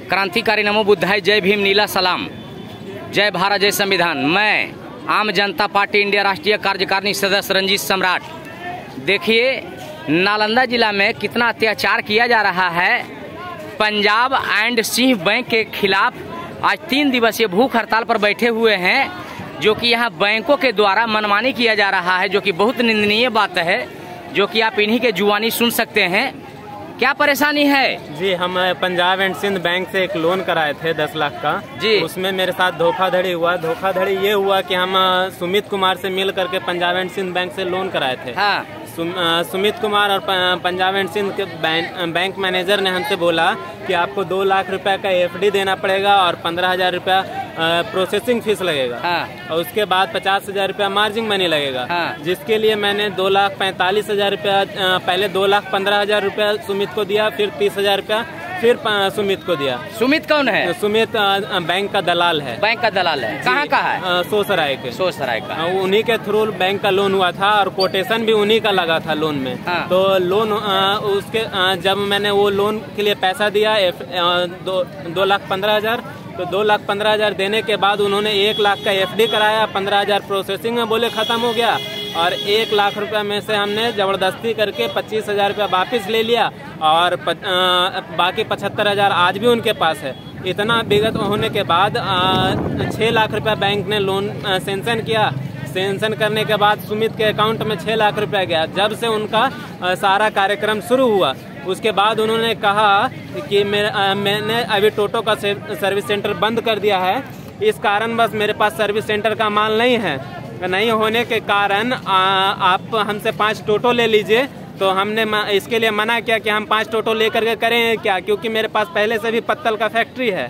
क्रांतिकारी नमो बुद्धाय, जय भीम, नीला सलाम, जय भारत, जय संविधान। मैं आम जनता पार्टी इंडिया राष्ट्रीय कार्यकारिणी सदस्य रंजीत सम्राट। देखिए नालंदा जिला में कितना अत्याचार किया जा रहा है। पंजाब एंड सिंह बैंक के खिलाफ आज 3 दिवसीय भूख हड़ताल पर बैठे हुए हैं, जो कि यहाँ बैंकों के द्वारा मनमानी किया जा रहा है, जो कि बहुत निंदनीय बात है, जो कि आप इन्हीं के जुबानी सुन सकते हैं। क्या परेशानी है? जी, हम पंजाब एंड सिंध बैंक से एक लोन कराए थे 10 लाख का जी। उसमें मेरे साथ धोखाधड़ी हुआ। धोखाधड़ी ये हुआ कि हम सुमित कुमार से मिल करके पंजाब एंड सिंध बैंक से लोन कराए थे। हाँ। सुमित कुमार और पंजाब एंड सिंध के बैंक मैनेजर ने हमसे बोला कि आपको 2 लाख रुपए का एफडी देना पड़ेगा और 15,000 रुपया प्रोसेसिंग फीस लगेगा। हाँ। और उसके बाद 50,000 रुपया मार्जिन मनी लगेगा। हाँ। जिसके लिए मैंने 2,45,000 रुपया, पहले 2,15,000 रुपया सुमित को दिया, फिर 30,000 रुपया फिर सुमित को दिया। सुमित कौन है? सुमित बैंक का दलाल है। बैंक का दलाल है। कहाँ का है? सोसराय के। सोसराय का। उन्हीं के थ्रू बैंक का लोन हुआ था और कोटेशन भी उन्हीं का लगा था लोन में। हाँ। तो लोन उसके जब मैंने वो लोन के लिए पैसा दिया 2,15,000, तो 2,15,000 देने के बाद उन्होंने 1 लाख का एफडी कराया, 15,000 प्रोसेसिंग में बोले खत्म हो गया, और 1 लाख रुपया में से हमने जबरदस्ती करके 25,000 रुपया वापिस ले लिया और बाकी 75,000 आज भी उनके पास है। इतना विगत होने के बाद 6 लाख रुपया बैंक ने लोन सेंक्शन किया। सेंक्शन करने के बाद सुमित के अकाउंट में 6 लाख रुपया गया। जब से उनका सारा कार्यक्रम शुरू हुआ, उसके बाद उन्होंने कहा कि मैंने अभी टोटो का सर्विस सेंटर बंद कर दिया है, इस कारण बस मेरे पास सर्विस सेंटर का माल नहीं है। नहीं होने के कारण आप हमसे 5 टोटो ले लीजिए। तो हमने इसके लिए मना किया कि हम 5 टोटो लेकर के करें क्या, क्योंकि मेरे पास पहले से भी पत्तल का फैक्ट्री है।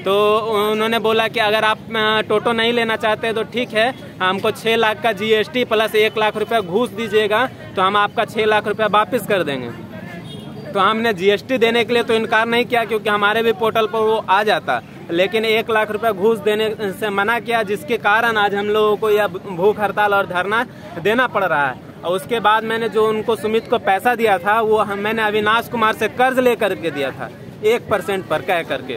तो उन्होंने बोला कि अगर आप टोटो नहीं लेना चाहते तो ठीक है, हमको 6 लाख का जीएसटी प्लस 1 लाख रुपया घूस दीजिएगा तो हम आपका 6 लाख रुपया वापस कर देंगे। तो हमने जीएसटी देने के लिए तो इनकार नहीं किया, क्योंकि हमारे भी पोर्टल पर वो आ जाता, लेकिन 1 लाख रुपया घूस देने से मना किया, जिसके कारण आज हम लोगों को यह भूख हड़ताल और धरना देना पड़ रहा है। और उसके बाद मैंने जो उनको सुमित को पैसा दिया था, वो मैंने अविनाश कुमार से कर्ज लेकर के दिया था 1% पर कह करके,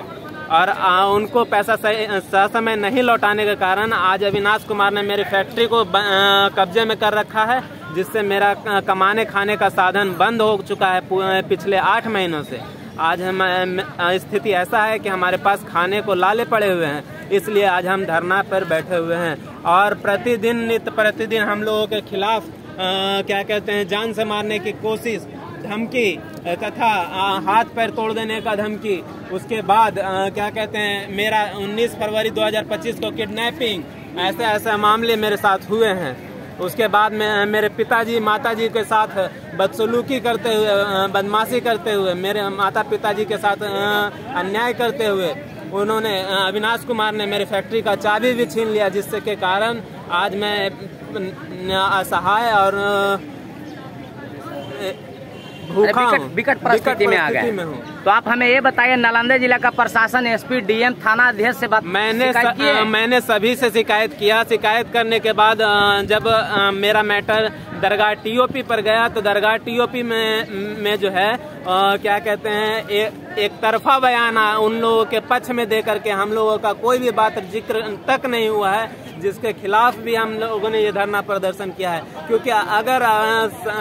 और उनको पैसा समय नहीं लौटाने के कारण आज अविनाश कुमार ने मेरी फैक्ट्री को कब्जे में कर रखा है, जिससे मेरा कमाने खाने का साधन बंद हो चुका है पिछले 8 महीनों से। आज हम स्थिति ऐसा है कि हमारे पास खाने को लाले पड़े हुए हैं, इसलिए आज हम धरना पर बैठे हुए हैं। और प्रतिदिन नित्य प्रतिदिन हम लोगों के खिलाफ क्या कहते हैं, जान से मारने की कोशिश, धमकी तथा हाथ पैर तोड़ देने का धमकी। उसके बाद क्या कहते हैं, मेरा 19 फरवरी 2025 को किडनैपिंग, ऐसे मामले मेरे साथ हुए हैं। उसके बाद में मेरे पिताजी माताजी के साथ बदसलूकी करते हुए, बदमाशी करते हुए, मेरे माता पिताजी के साथ अन्याय करते हुए उन्होंने, अविनाश कुमार ने मेरी फैक्ट्री का चाबी भी छीन लिया, जिससे के कारण आज मैं असहाय और विकट परिस्थिति में आ गए। तो आप हमें ये बताइए, नालंदा जिला का प्रशासन, एसपी, डीएम, थाना अध्यक्ष से मैंने सभी से शिकायत किया। शिकायत करने के बाद जब मेरा मैटर दरगाह टीओपी पर गया, तो दरगाह टीओपी में जो है क्या कहते हैं, एक तरफा बयान उन लोगों के पक्ष में दे करके हम लोगों का कोई भी बात जिक्र तक नहीं हुआ है, जिसके खिलाफ भी हम लोगों ने ये धरना प्रदर्शन किया है। क्योंकि अगर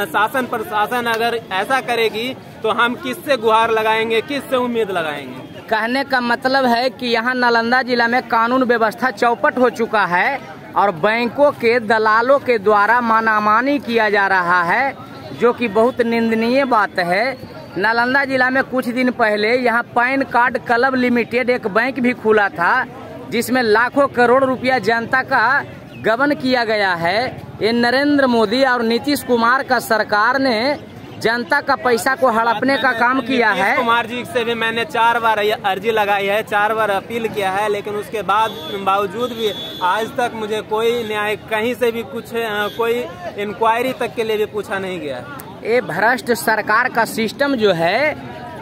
शासन प्रशासन अगर ऐसा करेगी तो हम किससे गुहार लगाएंगे, किससे उम्मीद लगाएंगे? कहने का मतलब है कि यहाँ नालंदा जिला में कानून व्यवस्था चौपट हो चुका है और बैंकों के दलालों के द्वारा मानामानी किया जा रहा है, जो कि बहुत निंदनीय बात है। नालंदा जिला में कुछ दिन पहले यहाँ पैन कार्ड क्लब लिमिटेड एक बैंक भी खुला था, जिसमें लाखों करोड़ रुपया जनता का गबन किया गया है। ये नरेंद्र मोदी और नीतीश कुमार का सरकार ने जनता का पैसा को हड़पने का काम किया है। कुमार जी से भी मैंने 4 बार अर्जी लगाई है, 4 बार अपील किया है, लेकिन उसके बावजूद भी आज तक मुझे कोई न्याय कहीं से भी कुछ कोई इंक्वायरी तक के लिए भी पूछा नहीं गया। ये भ्रष्ट सरकार का सिस्टम जो है,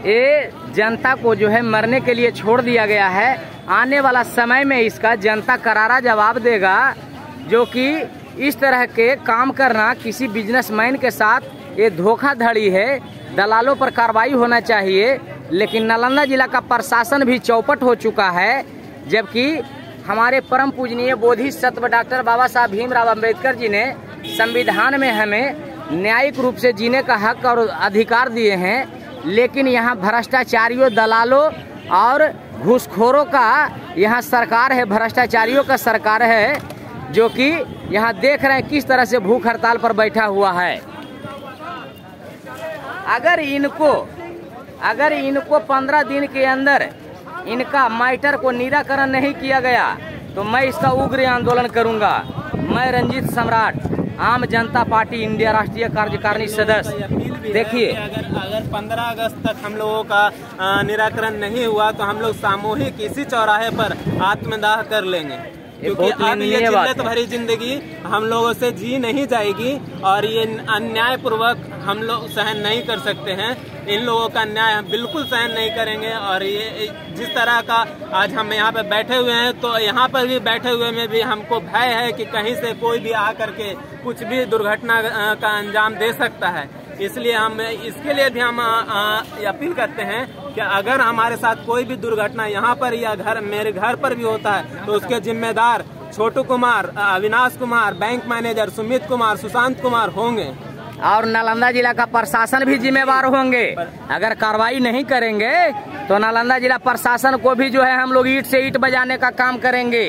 ये जनता को जो है मरने के लिए छोड़ दिया गया है। आने वाला समय में इसका जनता करारा जवाब देगा, जो कि इस तरह के काम करना किसी बिजनेसमैन के साथ ये धोखाधड़ी है। दलालों पर कार्रवाई होना चाहिए। लेकिन नालंदा जिला का प्रशासन भी चौपट हो चुका है। जबकि हमारे परम पूजनीय बोधिसत्व डॉक्टर बाबा साहब भीमराव अंबेडकर जी ने संविधान में हमें न्यायिक रूप से जीने का हक और अधिकार दिए हैं, लेकिन यहाँ भ्रष्टाचारियों, दलालों और घूसखोरों का यहाँ सरकार है, भ्रष्टाचारियों का सरकार है, जो कि यहाँ देख रहे हैं किस तरह से भूख हड़ताल पर बैठा हुआ है। अगर इनको 15 दिन के अंदर इनका मैटर को निराकरण नहीं किया गया तो मैं इसका उग्र आंदोलन करूंगा। मैं रंजीत सम्राट, आम जनता पार्टी इंडिया राष्ट्रीय कार्यकारिणी सदस्य। देखिए, अगर 15 अगस्त तक हम लोगों का निराकरण नहीं हुआ तो हम लोग सामूहिक इसी चौराहे पर आत्मदाह कर लेंगे, क्योंकि अब ये जिल्लत भरी जिंदगी हम लोगों से जी नहीं जाएगी और ये अन्याय पूर्वक हम लोग सहन नहीं कर सकते हैं। इन लोगों का न्याय हम बिल्कुल सहन नहीं करेंगे। और ये जिस तरह का आज हम यहाँ पे बैठे हुए हैं, तो यहाँ पर भी बैठे हुए में भी हमको भय है कि कहीं से कोई भी आ करके कुछ भी दुर्घटना का अंजाम दे सकता है। इसलिए हम इसके लिए भी हम अपील करते हैं कि अगर हमारे साथ कोई भी दुर्घटना यहाँ पर या मेरे घर पर भी होता है तो उसके जिम्मेदार छोटू कुमार, अविनाश कुमार, बैंक मैनेजर सुमित कुमार, सुशांत कुमार होंगे और नालंदा जिला का प्रशासन भी जिम्मेवार होंगे। अगर कार्रवाई नहीं करेंगे तो नालंदा जिला प्रशासन को भी जो है हम लोग ईंट से ईंट बजाने का काम करेंगे।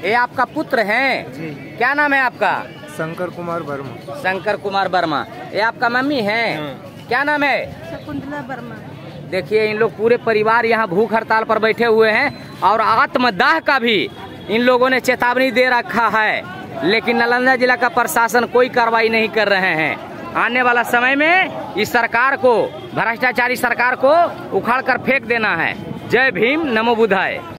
ये आपका पुत्र हैं जी? क्या नाम है आपका? शंकर कुमार वर्मा। शंकर कुमार वर्मा। ये आपका मम्मी है? क्या नाम है? शकुंतला वर्मा। देखिए, इन लोग पूरे परिवार यहाँ भूख हड़ताल पर बैठे हुए हैं और आत्मदाह का भी इन लोगों ने चेतावनी दे रखा है, लेकिन नालंदा जिला का प्रशासन कोई कार्रवाई नहीं कर रहे हैं। आने वाला समय में इस सरकार को, भ्रष्टाचारी सरकार को उखाड़ कर फेंक देना है। जय भीम, नमो बुद्धाय।